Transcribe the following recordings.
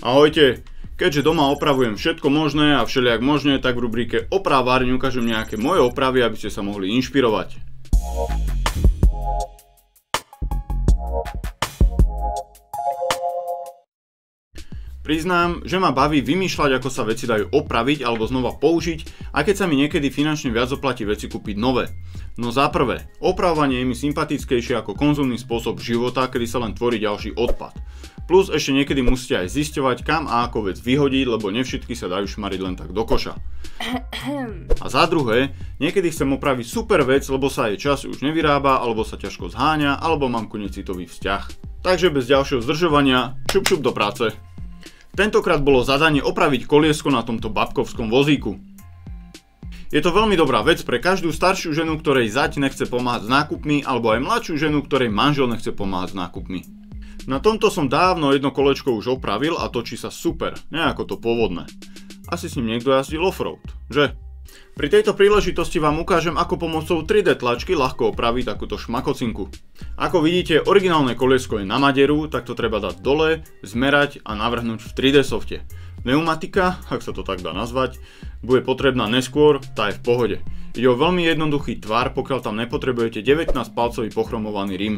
Ahojte, keďže doma opravujem všetko možné a všelijak možné, tak v rubrike Opravárne ukážem nejaké moje opravy, aby ste sa mohli inšpirovať. Priznám, že ma baví vymýšľať, ako sa veci dajú opraviť alebo znova použiť, a keď sa mi niekedy finančne viac oplatí veci kúpiť nové. No za prvé, opravovanie je mi sympatickejšie ako konzumný spôsob života, kedy sa len tvorí ďalší odpad. Plus ešte niekedy musíte aj zisťovať, kam a ako vec vyhodiť, lebo nevšetky sa dajú šmariť len tak do koša. A za druhé, niekedy chcem opraviť super vec, lebo sa jej čas už nevyrába, alebo sa ťažko zháňa, alebo mám konecitový vzťah. Takže bez ďalšieho zdržovania, šup do práce. Tentokrát bolo zadanie opraviť koliesko na tomto babkovskom vozíku. Je to veľmi dobrá vec pre každú staršiu ženu, ktorej zať nechce pomáhať s nákupmi, alebo aj mladšiu ženu, ktorej manžel nechce pomáhať s nákupmi. Na tomto som dávno jedno kolečko už opravil a točí sa super, nie ako to pôvodné. Asi s ním niekto jazdil offroad, že? Pri tejto príležitosti vám ukážem, ako pomocou 3D tlačky ľahko opraviť takúto šmakocinku. Ako vidíte, originálne koliesko je na maderu, tak to treba dať dole, zmerať a navrhnúť v 3D softe. Pneumatika, ak sa to tak dá nazvať, bude potrebná neskôr, tá je v pohode. Ide o veľmi jednoduchý tvar, pokiaľ tam nepotrebujete 19-palcový pochromovaný rim.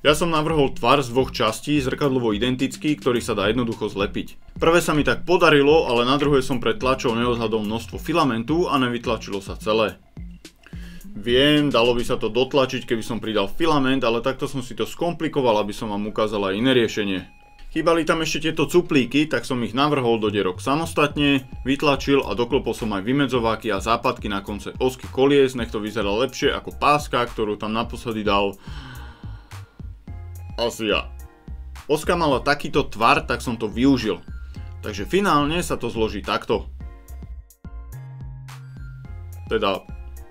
Ja som navrhol tvar z dvoch častí, zrkadlovo identický, ktorý sa dá jednoducho zlepiť. Prvé sa mi tak podarilo, ale na druhé som pred tlačou neodhadol množstvo filamentu a nevytlačilo sa celé. Viem, dalo by sa to dotlačiť, keby som pridal filament, ale takto som si to skomplikoval, aby som vám ukázal aj iné riešenie. Chýbali tam ešte tieto cuplíky, tak som ich navrhol do dierok samostatne, vytlačil a doklopol som aj vymedzováky a západky na konce osky kolies, nech to vyzerá lepšie ako páska, ktorú tam naposledy dal asi ja. Oska mala takýto tvar, tak som to využil. Takže finálne sa to zloží takto. Teda,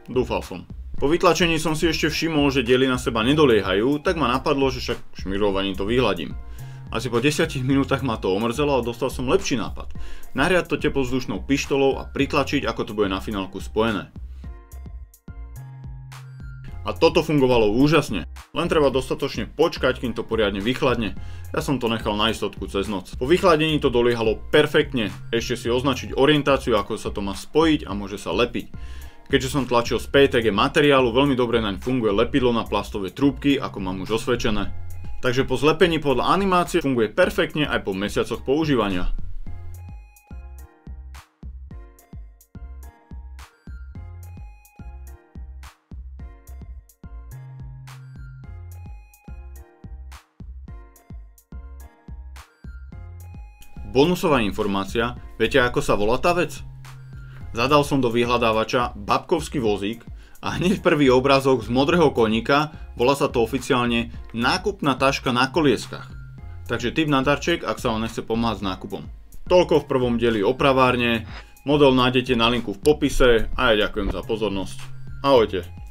dúfal som. Po vytlačení som si ešte všimol, že diely na seba nedoliehajú, tak ma napadlo, že však šmirovaním to vyhladím. Asi po 10 minútach ma to omrzelo a dostal som lepší nápad. Nahriať to teplovzdušnou pištolou a pritlačiť, ako to bude na finálku spojené. A toto fungovalo úžasne, len treba dostatočne počkať, kým to poriadne vychladne. Ja som to nechal na istotku cez noc. Po vychladení to doliehalo perfektne, ešte si označiť orientáciu, ako sa to má spojiť a môže sa lepiť. Keďže som tlačil z PETG materiálu, veľmi dobre naň funguje lepidlo na plastové trúbky, ako mám už osvedčené. Takže po zlepení podľa animácie funguje perfektne aj po mesiacoch používania. Bonusová informácia, viete ako sa volá tá vec? Zadal som do vyhľadávača babkovský vozík a hneď prvý obrázok z modrého koníka, volá sa to oficiálne nákupná taška na kolieskach. Takže tip na darček, ak sa vám nechce pomáhať s nákupom. Toľko v prvom dieli Opravárne, model nájdete na linku v popise a ja ďakujem za pozornosť. Ahojte.